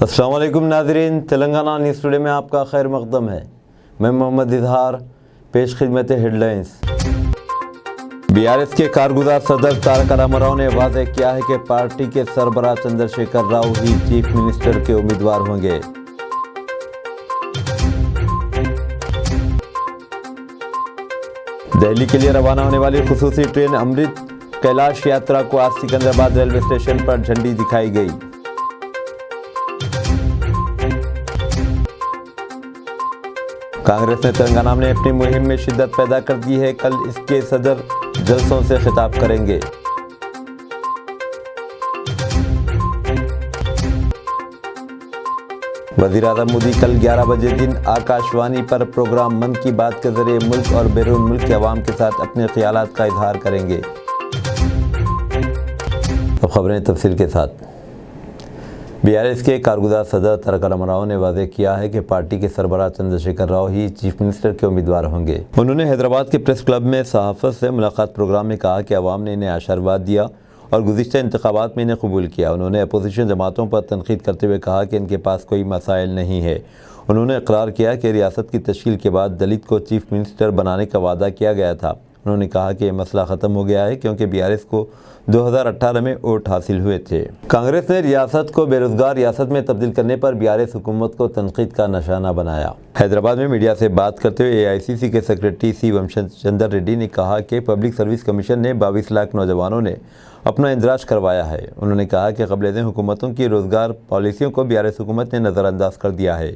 السلام علیکم ناظرین، تلنگانہ نیوز ٹوڈے میں آپ کا خیر مقدم ہے۔ میں محمد اظہار، پیش خدمت ہیڈ لائنز۔ BRS کے کارگزار صدر تارک راما راؤ نے واضح کیا ہے کہ پارٹی کے سربراہ چندر شیکھر راؤ ہی چیف منسٹر کے امیدوار ہوں گے۔ دہلی کے لیے روانہ ہونے والی خصوصی ٹرین امرت کیلاش یاترا کو آج سکندرآباد ریلوے اسٹیشن پر جھنڈی دکھائی گئی۔ کانگریس نے تلنگانہ میں اپنی مہم میں شدت پیدا کر دی ہے، کل اس کے صدر جلسوں سے خطاب کریں گے۔ وزیر اعظم مودی کل 11 بجے دن آکاشوانی پر پروگرام من کی بات کے ذریعے ملک اور بیرون ملک کے عوام کے ساتھ اپنے خیالات کا اظہار کریں گے۔ اب خبریں تفصیل کے ساتھ۔ BRS کے کارگزار صدر تارک راما راؤ نے واضح کیا ہے کہ پارٹی کے سربراہ چندر شیکھر راؤ ہی چیف منسٹر کے امیدوار ہوں گے۔ انہوں نے حیدرآباد کے پریس کلب میں صحافت سے ملاقات پروگرام میں کہا کہ عوام نے انہیں آشیرواد دیا اور گزشتہ انتخابات میں انہیں قبول کیا۔ انہوں نے اپوزیشن جماعتوں پر تنقید کرتے ہوئے کہا کہ ان کے پاس کوئی مسائل نہیں ہے۔ انہوں نے اقرار کیا کہ ریاست کی تشکیل کے بعد دلت کو چیف منسٹر بنانے کا وعدہ کیا گیا تھا۔ انہوں نے کہا کہ یہ مسئلہ ختم ہو گیا ہے کیونکہ BRS کو 2018 میں ووٹ حاصل ہوئے تھے۔ کانگریس نے ریاست کو بے روزگار ریاست میں تبدیل کرنے پر BRS حکومت کو تنقید کا نشانہ بنایا۔ حیدرآباد میں میڈیا سے بات کرتے ہوئے AICC کے سیکریٹری سی ومشچندر ریڈی نے کہا کہ پبلک سروس کمیشن نے 22 لاکھ نوجوانوں نے اپنا اندراج کروایا ہے۔ انہوں نے کہا کہ قبل ازیں حکومتوں کی روزگار پالیسیوں کو BRS حکومت نے نظر انداز کر دیا ہے۔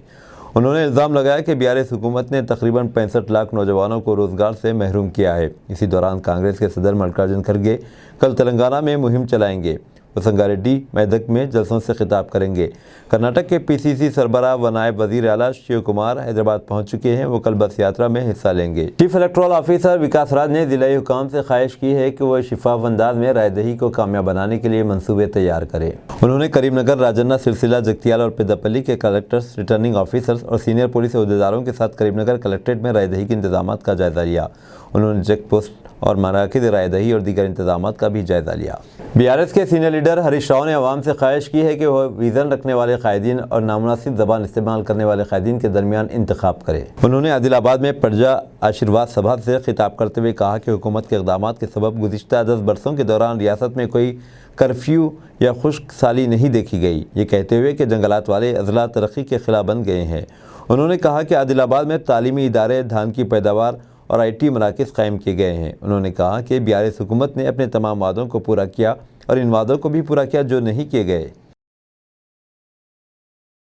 انہوں نے الزام لگایا کہ BRS حکومت نے تقریباً 65 لاکھ نوجوانوں کو روزگار سے محروم کیا ہے۔ اسی دوران کانگریس کے صدر ملکاراجن کھڑگے کل تلنگانہ میں مہم چلائیں گے۔ وہ سنگاریڈی میدک میں جلسوں سے خطاب کریں گے۔ کرناٹک کے PCC سربراہ و نائب وزیر اعلیٰ شیو کمار حیدرآباد پہنچ چکے ہیں۔ وہ کل بس یاترا میں حصہ لیں گے۔ چیف الیکٹورل آفیسر وکاس راج نے ضلعی حکام سے خواہش کی ہے کہ وہ شفاف انداز میں رائے دہی کو کامیاب بنانے کے لیے منصوبے تیار کرے۔ انہوں نے کریم نگر، راجنا، سرسیلا، جگتیال اور پیداپلی کے کلکٹرز، ریٹرننگ آفیسرز اور سینئر پولیس عہدیداروں کے ساتھ کریم نگر کلکٹریٹ میں رائے دہی کے انتظامات کا جائزہ لیا۔ انہوں نے چیک پوسٹ اور مراکز رائے دہی اور دیگر انتظامات کا بھی جائزہ لیا۔ BRS کے سینئر لیڈر ہریش راؤ نے عوام سے خواہش کی ہے کہ وہ ویژن رکھنے والے قائدین اور نامناسب زبان استعمال کرنے والے قائدین کے درمیان انتخاب کرے۔ انہوں نے عادل آباد میں پرجا آشیرواد سبھا سے خطاب کرتے ہوئے کہا کہ حکومت کے اقدامات کے سبب گزشتہ 10 برسوں کے دوران ریاست میں کوئی کرفیو یا خشک سالی نہیں دیکھی گئی، یہ کہتے ہوئے کہ جنگلات والے اضلاع ترقی کے خلاف بن گئے ہیں۔ انہوں نے کہا کہ عادل آباد میں تعلیمی ادارے، دھان کی پیداوار اور IT مراکز قائم کیے گئے ہیں۔ انہوں نے کہا کہ BRS حکومت نے اپنے تمام وعدوں کو پورا کیا اور ان وعدوں کو بھی پورا کیا جو نہیں کیے گئے۔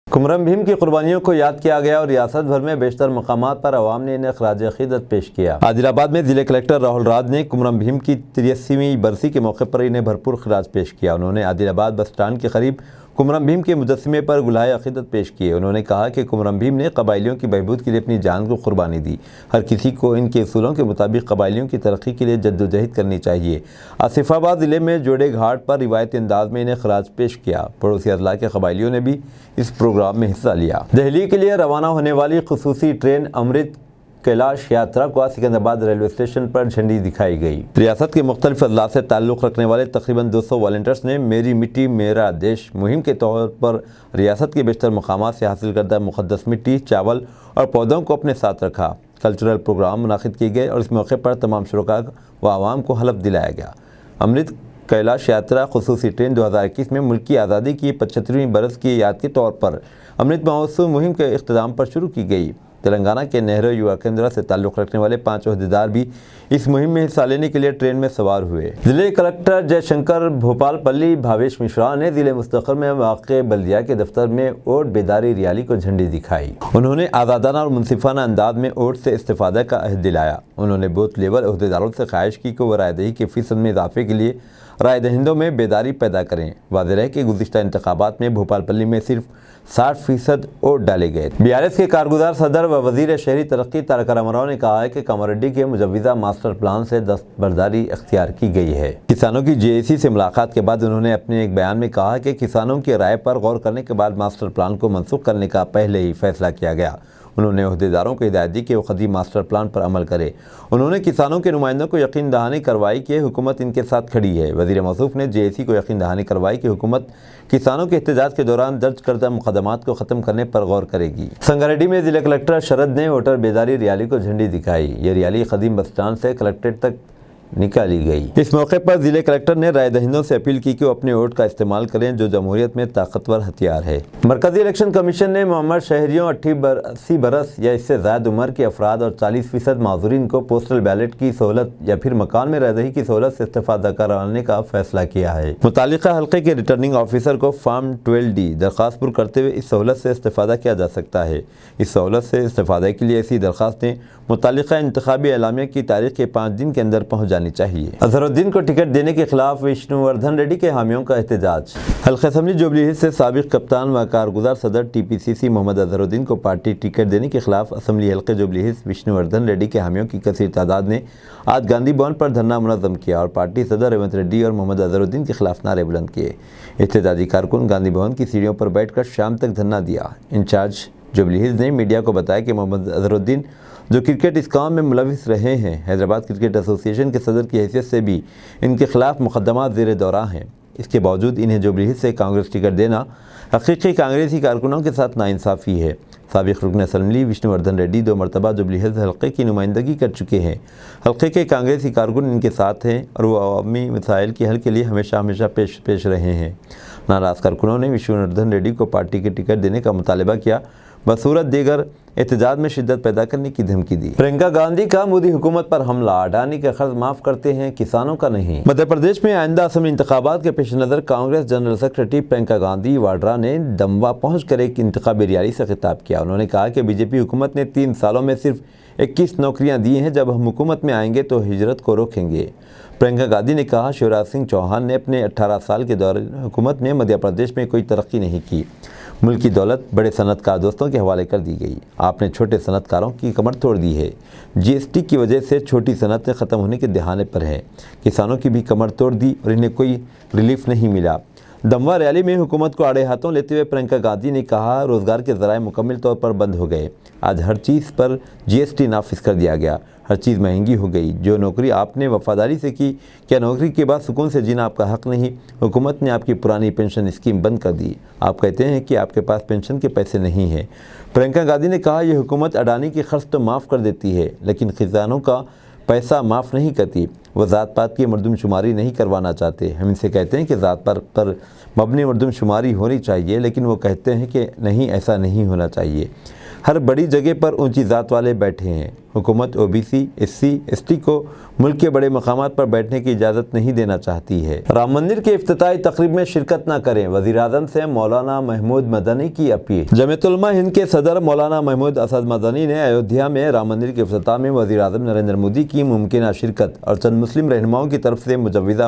کمرم بھیم کی قربانیوں کو یاد کیا گیا اور ریاست بھر میں بیشتر مقامات پر عوام نے انہیں خراج عقیدت پیش کیا۔ عادل آباد میں ضلع کلکٹر راہل راج نے کمرم بھیم کی 83ویں برسی کے موقع پر انہیں بھرپور خراج پیش کیا۔ انہوں نے عادل آباد بس اسٹینڈ کے قریب کمرم بھیم کے مجسمے پر گلہائے عقیدت پیش کیے۔ انہوں نے کہا کہ کمرم بھیم نے قبائلیوں کی بہبود کے لیے اپنی جان کو قربانی دی۔ ہر کسی کو ان کے اصولوں کے مطابق قبائلیوں کی ترقی کے لیے جدوجہد کرنی چاہیے۔ آصف آباد ضلع میں جوڑے گھاٹ پر روایتی انداز میں انہیں خراج پیش کیا۔ پڑوسی اضلاع کے قبائلیوں نے بھی اس پروگرام میں حصہ لیا۔ دہلی کے لیے روانہ ہونے والی خصوصی ٹرین امرت کیلاش یاترا کو آج سکندرآباد ریلوے اسٹیشن پر جھنڈی دکھائی گئی۔ ریاست کے مختلف اضلاع سے تعلق رکھنے والے تقریباً 200 والنٹیئرز نے میری مٹی میرا دیش مہم کے طور پر ریاست کے بیشتر مقامات سے حاصل کردہ مقدس مٹی، چاول اور پودوں کو اپنے ساتھ رکھا۔ کلچرل پروگرام منعقد کیے گئے اور اس موقع پر تمام شرکاء و عوام کو حلف دلایا گیا۔ امرت کیلاش یاترا خصوصی ٹرین 2021 میں ملک کی آزادی کی 75ویں برس کی یاد کے طور پر امرت مہوتسو مہم کے اختتام پر شروع کی گئی۔ تلنگانہ کے نہرو یووا کیندرا سے تعلق رکھنے والے 5 عہدیدار بھی اس مہم میں حصہ لینے کے لیے ٹرین میں سوار ہوئے۔ ضلع کلکٹر جے شنکر بھوپال پلی بھاویش مشرا نے ضلع مستقل میں واقع بلدیہ کے دفتر میں ووٹ بیداری ریلی کو جھنڈی دکھائی۔ انہوں نے آزادانہ اور منصفانہ انداز میں ووٹ سے استفادہ کا عہد دلایا۔ انہوں نے بوتھ لیول عہدیداروں سے خواہش کی کہ وہ رائے دہی کے فیصد میں اضافے کے لیے رائے دہندوں میں بیداری پیدا کریں۔ واضح ہے کہ گزشتہ انتخابات میں بھوپال پلی میں صرف 60% ووٹ ڈالے گئے۔ BRS کے کارگزار صدر و وزیر شہری ترقی تارک راما راؤ نے کہا ہے کہ کاماریڈی کے مجوزہ ماسٹر پلان سے دستبرداری اختیار کی گئی ہے۔ کسانوں کی JAC سے ملاقات کے بعد انہوں نے اپنے ایک بیان میں کہا کہ کسانوں کی رائے پر غور کرنے کے بعد ماسٹر پلان کو منسوخ کرنے کا پہلے ہی فیصلہ کیا گیا۔ انہوں نے عہدیداروں کو ہدایت دی کہ وہ قدیم ماسٹر پلان پر عمل کرے۔ انہوں نے کسانوں کے نمائندوں کو یقین دہانی کروائی کہ حکومت ان کے ساتھ کھڑی ہے۔ وزیر موصوف نے JAC کو یقین دہانی کروائی کہ حکومت کسانوں کے احتجاج کے دوران درج کردہ مقدمات کو ختم کرنے پر غور کرے گی۔ سنگاریڈی میں ضلع کلکٹر شرد نے ووٹر بیداری ریلی کو جھنڈی دکھائی۔ یہ ریلی قدیم بس اسٹینڈ سے کلکٹریٹ تک نکالی گئی۔ اس موقع پر ضلع کلکٹر نے رائے دہندوں سے اپیل کی کہ وہ اپنے ووٹ کا استعمال کریں جو جمہوریت میں طاقتور ہتھیار ہے۔ مرکزی الیکشن کمیشن نے معمر شہریوں 80 برس یا اس سے زائد عمر کے افراد اور 40% معذورین کو پوسٹل بیلٹ کی سہولت یا پھر مکان میں رائے دہی کی سہولت سے استفادہ کرانے کا فیصلہ کیا ہے۔ متعلقہ حلقے کے ریٹرننگ آفیسر کو فارم 12D درخواست پر کرتے ہوئے اس سہولت سے استفادہ کیا جا سکتا ہے۔ اس سہولت سے استفادہ کے لیے ایسی درخواستیں متعلقہ انتخابی اعلامیہ کی تاریخ کے 5 دن کے اندر پہنچ جانی چاہیے۔ اظہر الدین کو ٹکٹ دینے کے خلاف وشنو وردھن ریڈی کے حامیوں کا احتجاج۔ حلقہ اسمبلی جوبلی ہلز سے سابق کپتان و کارگزار صدر TPCC محمد اظہر الدین کو پارٹی ٹکٹ دینے کے خلاف اسمبلی حلقہ jubilee Hills Vishnu Vardhan ready کے حامیوں کی کثیر تعداد نے آج گاندھی بھون پر دھرنا منظم کیا اور پارٹی صدر ریونت ریڈی اور محمد اظہر الدین کے خلاف نعرے بلند کیے۔ احتجاجی کارکن گاندھی بھون کی سیڑھیوں پر بیٹھ کر شام تک دھرنا دیا۔ انچارج جوبلی ہلز نے میڈیا کو بتایا کہ محمد اظہر الدین جو کرکٹ اس کام میں ملوث رہے ہیں، حیدرآباد کرکٹ ایسوسی ایشن کے صدر کی حیثیت سے بھی ان کے خلاف مقدمات زیر دورہ ہیں۔ اس کے باوجود انہیں جوبلی ہلز سے کانگریس ٹکٹ دینا حقیقی کانگریسی کارکنوں کے ساتھ ناانصافی ہے۔ سابق رکن اسمبلی وشنو وردھن ریڈی 2 مرتبہ جوبلی ہلز حلقے کی نمائندگی کر چکے ہیں۔ حلقے کے کانگریسی کارکن ان کے ساتھ ہیں اور وہ عوامی مسائل کے حل کے لیے ہمیشہ پیش رہے ہیں۔ ناراض کارکنوں نے وشنو وردھن ریڈی کو پارٹی کے ٹکٹ دینے کا مطالبہ کیا، بصورت دیگر احتجاج میں شدت پیدا کرنے کی دھمکی دی۔ پرینکا گاندھی کا مودی حکومت پر حملہ، اڈانی کا قرض معاف کرتے ہیں کسانوں کا نہیں۔ مدھیہ پردیش میں آئندہ اسمبلی انتخابات کے پیش نظر کانگریس جنرل سیکرٹری پرینکا گاندھی واڈرا نے دموا پہنچ کر ایک انتخابی ریلی سے خطاب کیا۔ انہوں نے کہا کہ BJP حکومت نے 3 سالوں میں صرف 21 نوکریاں دی ہیں، جب ہم حکومت میں آئیں گے تو ہجرت کو روکیں گے۔ پرینکا گاندھی نے کہا شیوراج سنگھ چوہان نے اپنے 18 سال کے دور حکومت میں مدھیہ پردیش میں کوئی ترقی نہیں کی۔ ملک کی دولت بڑے صنعت کار دوستوں کے حوالے کر دی گئی۔ آپ نے چھوٹے صنعت کاروں کی کمر توڑ دی ہے۔ GST کی وجہ سے چھوٹی صنعتیں ختم ہونے کے دہانے پر ہیں۔ کسانوں کی بھی کمر توڑ دی اور انہیں کوئی ریلیف نہیں ملا۔ دموا ریلی میں حکومت کو آڑے ہاتھوں لیتے ہوئے پرینکا گاندھی نے کہا روزگار کے ذرائع مکمل طور پر بند ہو گئے۔ آج ہر چیز پر GST نافذ کر دیا گیا، ہر چیز مہنگی ہو گئی۔ جو نوکری آپ نے وفاداری سے کی، کیا نوکری کے بعد سکون سے جینا آپ کا حق نہیں؟ حکومت نے آپ کی پرانی پینشن اسکیم بند کر دی۔ آپ کہتے ہیں کہ آپ کے پاس پینشن کے پیسے نہیں ہیں۔ پرینکا گاندھی نے کہا یہ حکومت اڈانی کی قرض تو معاف کر دیتی ہے لیکن کسانوں کا پیسہ معاف نہیں کرتی۔ وہ ذات پات کی مردم شماری نہیں کروانا چاہتے۔ ہم ان سے کہتے ہیں کہ ذات پات پر مبنی مردم شماری ہونی چاہیے، لیکن وہ کہتے ہیں کہ نہیں، ایسا نہیں ہونا چاہیے۔ ہر بڑی جگہ پر اونچی ذات والے بیٹھے ہیں۔ حکومت OBC SC ST کو ملک کے بڑے مقامات پر بیٹھنے کی اجازت نہیں دینا چاہتی ہے۔ رام مندر کے افتتاحی تقریب میں شرکت نہ کریں، وزیر اعظم سے مولانا محمود مدنی کی اپیل۔ جمعیت علماء ہند کے صدر مولانا محمود اسد مدنی نے ایودھیا میں رام مندر کے افتتاح میں وزیر اعظم نریندر مودی کی ممکنہ شرکت اور چند مسلم رہنماؤں کی طرف سے مجوزہ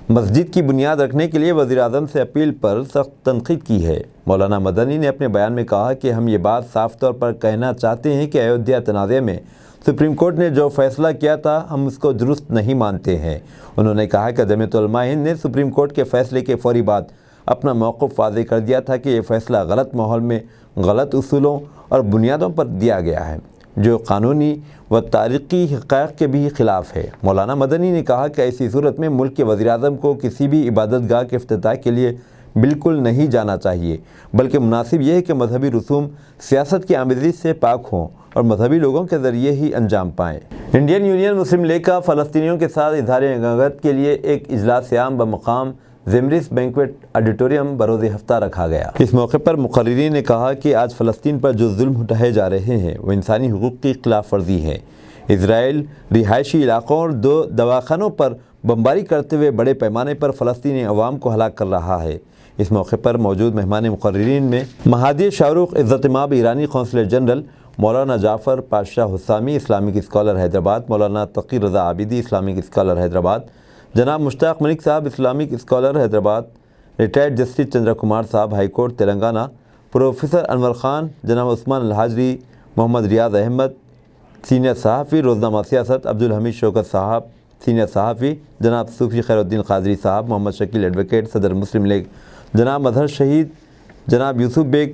مسجد کی بنیاد رکھنے کے لیے وزیر اعظم سے اپیل پر سخت تنقید کی ہے۔ مولانا مدنی نے اپنے بیان میں کہا کہ ہم یہ بات صاف طور پر کہنا چاہتے ہیں کہ ایودھیا تنازع میں سپریم کورٹ نے جو فیصلہ کیا تھا ہم اس کو درست نہیں مانتے ہیں۔ انہوں نے کہا کہ جمعیت علماء ہند نے سپریم کورٹ کے فیصلے کے فوری بعد اپنا موقف واضح کر دیا تھا کہ یہ فیصلہ غلط ماحول میں غلط اصولوں اور بنیادوں پر دیا گیا ہے، جو قانونی و تاریخی حقائق کے بھی خلاف ہے۔ مولانا مدنی نے کہا کہ ایسی صورت میں ملک کے وزیر اعظم کو کسی بھی عبادت گاہ کے افتتاح کے لیے بالکل نہیں جانا چاہیے، بلکہ مناسب یہ ہے کہ مذہبی رسوم سیاست کی آمیزش سے پاک ہوں اور مذہبی لوگوں کے ذریعے ہی انجام پائیں۔ انڈین یونین مسلم لیگ کا فلسطینیوں کے ساتھ اظہار یکجہتی کے لیے ایک اجلاس عام بمقام زیمریس بینکویٹ آڈیٹوریم بروز ہفتہ رکھا گیا۔ اس موقع پر مقررین نے کہا کہ آج فلسطین پر جو ظلم اٹھائے جا رہے ہیں وہ انسانی حقوق کی خلاف ورزی ہے۔ اسرائیل رہائشی علاقوں اور 2 دواخانوں پر بمباری کرتے ہوئے بڑے پیمانے پر فلسطینی عوام کو ہلاک کر رہا ہے۔ اس موقع پر موجود مہمان مقررین میں مہادی شاہرخ عزت مآب ایرانی قونصلر جنرل، مولانا جعفر پاشا حسامی اسلامک اسکالر حیدرآباد، مولانا تقی رضا عابدی اسلامک اسکالر حیدرآباد، جناب مشتاق ملک صاحب Islamic scholar Hyderabad, retired justice Chandra Kumar صاحب ہائی کورٹ تلنگانہ، پروفیسر انور خان، جناب عثمان الحاجری، محمد ریاض احمد سینئر صحافی روزنامہ سیاست، عبدالحمید شوکت صاحب سینئر صحافی، جناب صوفی خیر الدین قادری صاحب، محمد شکیل ایڈوکیٹ صدر مسلم لیگ، جناب اظہر شہید، جناب یوسف بیگ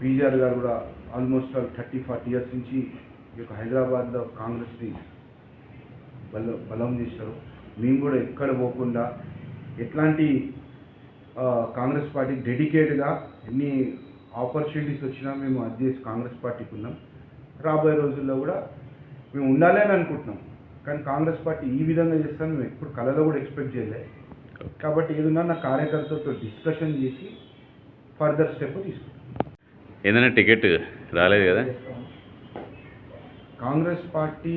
పీజీఆర్ గారు కూడా ఆల్మోస్ట్ 30-40 ఇయర్స్ నుంచి ఈ యొక్క హైదరాబాద్లో కాంగ్రెస్ని బలం చేశారు. మేము కూడా ఎక్కడ పోకుండా ఎట్లాంటి కాంగ్రెస్ పార్టీకి డెడికేట్గా ఎన్ని ఆపర్చునిటీస్ వచ్చినా మేము అది చేసి కాంగ్రెస్ పార్టీకి ఉన్నాం. రాబోయే రోజుల్లో కూడా మేము ఉండాలి అని అనుకుంటున్నాం. కానీ కాంగ్రెస్ పార్టీ ఈ విధంగా చేస్తాను మేము ఎప్పుడు కళలో కూడా ఎక్స్పెక్ట్ చేయలేదు. కాబట్టి ఏదన్నా నా కార్యకర్తలతో డిస్కషన్ చేసి ఫర్దర్ స్టెప్ తీసుకుంటాం. ఏదైనా టికెట్ రాలేదు కదా? కాంగ్రెస్ పార్టీ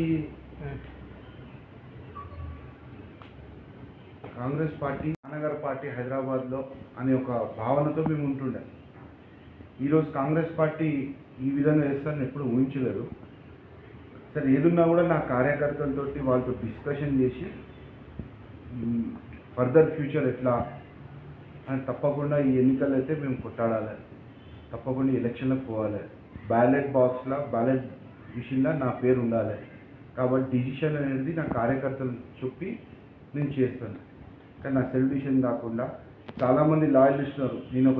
నాన్నగారి పార్టీ హైదరాబాద్లో అనే ఒక భావనతో మేము ఉంటుండే. ఈరోజు కాంగ్రెస్ పార్టీ ఈ విధంగా చేస్తారని ఎప్పుడు ఊహించలేదు. సరే ఏదున్నా కూడా నా కార్యకర్తలతోటి వాళ్ళతో డిస్కషన్ చేసి ఫర్దర్ ఫ్యూచర్ ఎట్లా అని తప్పకుండా ఈ ఎన్నికలు అయితే మేము కొట్టాడాలి, తప్పకుండా ఎలక్షన్లకు పోవాలి. బ్యాలెట్ బాక్స్లో బ్యాలెట్ విషయంలో నా పేరు ఉండాలి. కాబట్టి డిసిషన్ అనేది నా కార్యకర్తలు చెప్పి నేను చేస్తాను. కానీ నా సెల్ఫ్ డిసిషన్ కాకుండా చాలామంది లాయలిస్ట్ ఉన్నారు. నేను ఒక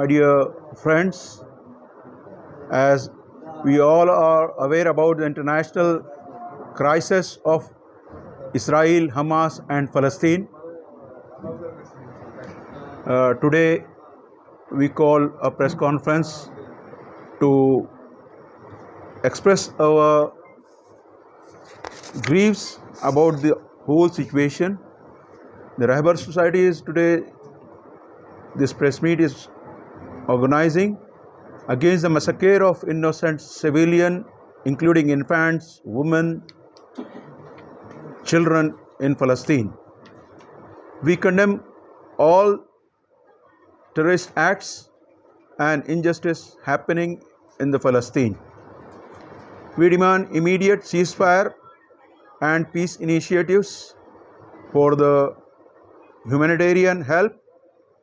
My dear friends, as we all are aware about the international crisis of Israel, Hamas and Palestine, today we call a press conference to express our griefs about the whole situation. The Rahbar Society is today, this press meet is organizing against the massacre of innocent civilians, including infants, women, children in Palestine. We condemn all terrorist acts and injustice happening in the Palestine. We demand immediate ceasefire and peace initiatives for the humanitarian help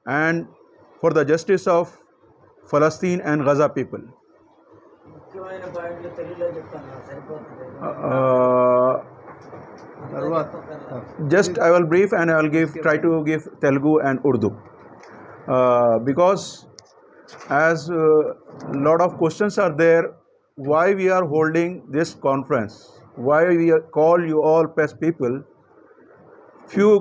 and for the justice of Palestine and Gaza people. Just I will brief and I will try to give Telugu and Urdu because as a lot of questions are there, why we are holding this conference, why we call you all press people. Few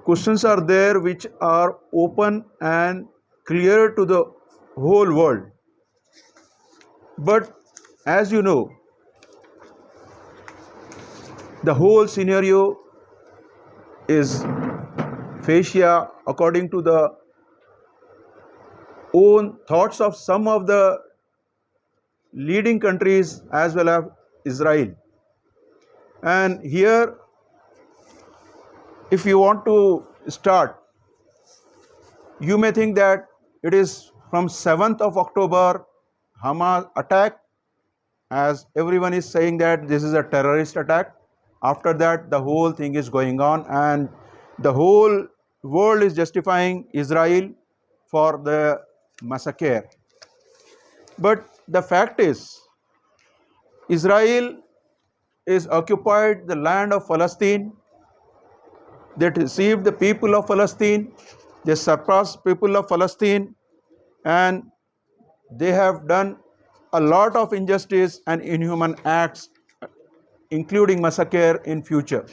questions are there which are open and clear to the whole world. But as you know, the whole scenario is fascia according to the own thoughts of some of the leading countries as well as Israel. And here, if you want to start, you may think that it is from 7th of October Hamas attack, as everyone is saying that this is a terrorist attack. After that, the whole thing is going on and the whole world is justifying Israel for the massacre. But the fact is, Israel is occupied the land of Palestine. They received the people of Palestine. They suppressed people of Palestine, and they have done a lot of injustice and inhuman acts, including massacre in future.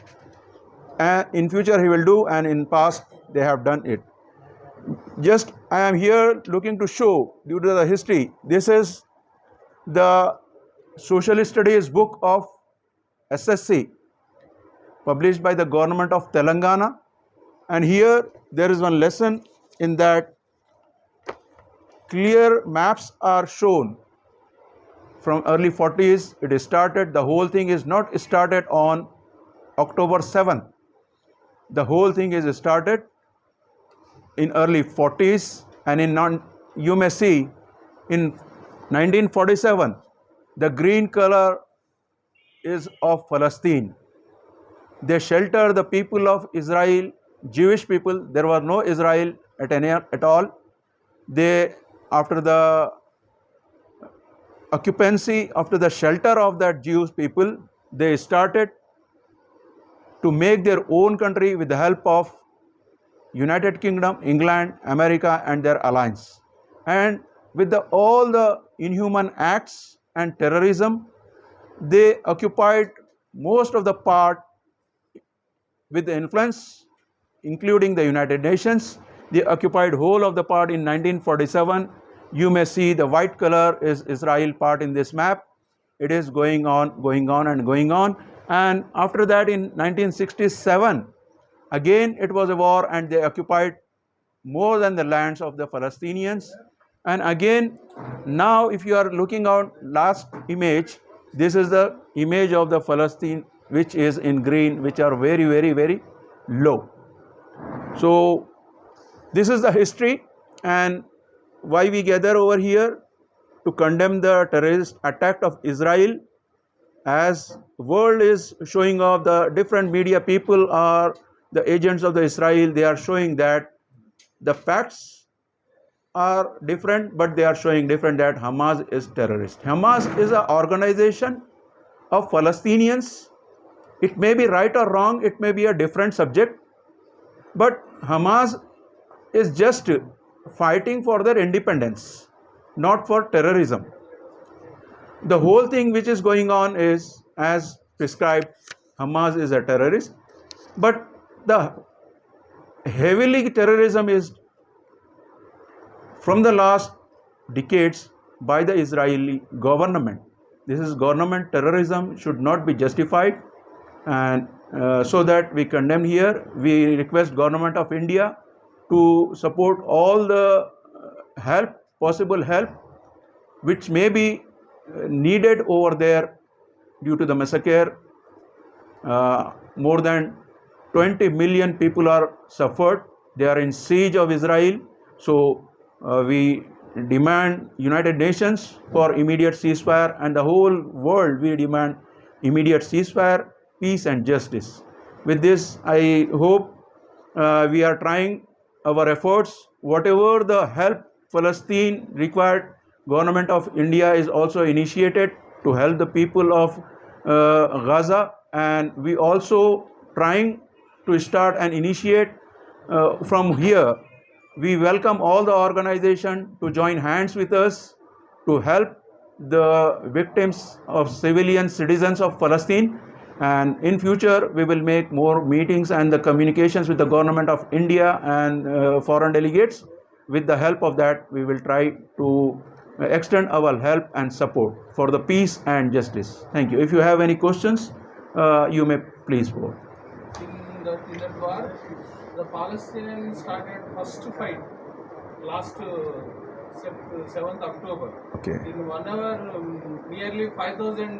And in future he will do, and in past they have done it. Just I am here looking to show, due to the history, this is the social studies book of SSC published by the government of Telangana, and here there is one lesson in that clear maps are shown from early 40s. It is started. The whole thing is not started on October 7th. The whole thing is started in early 40s, and you may see in 1947 the green color is of Palestine. They shelter the people of Israel, Jewish people. There was no Israel at all. They, after the occupancy, after the shelter of that Jewish people, they started to make their own country with the help of United Kingdom, England, America and their alliance. And with all the inhuman acts and terrorism, they occupied most of the part with the influence, including the United Nations. They occupied whole of the part in 1947. You may see the white color is Israel part in this map. It is going on and going on. And after that, in 1967, again it was a war, and they occupied more than the lands of the Palestinians. And again, now if you are looking at last image, this is the image of the Palestine, which is in green, which are very, very, very low. So this is the history, and why we gather over here to condemn the terrorist attack of Israel. As world is showing off, the different media people are the agents of the Israel. They are showing that the facts are different, but they are showing different, that Hamas is terrorist. Hamas is an organization of Palestinians. It may be right or wrong, it may be a different subject, but Hamas is just fighting for their independence, not for terrorism. The whole thing which is going on is, as prescribed, Hamas is a terrorist, but the heavily terrorism is from the last decades by the Israeli government. This is government terrorism, should not be justified, and so that we condemn here. We request government of India to support all the help, possible help, which may be needed over there due to the massacre. More than 20 million people are suffered. They are in siege of Israel. So we demand United Nations for immediate ceasefire, and the whole world we demand immediate ceasefire, peace and justice. With this, I hope we are trying our efforts. Whatever the help Palestine required, government of India is also initiated to help the people of Gaza, and we also trying to start and initiate from here. We welcome all the organizations to join hands with us to help the victims of civilian citizens of Palestine. And in future, we will make more meetings and the communications with the government of India and foreign delegates. With the help of that, we will try to extend our help and support for the peace and justice. Thank you. If you have any questions, you may please go. In that war, the Palestinians started first fight last 7th October. Okay. In 1 hour, nearly 5,000.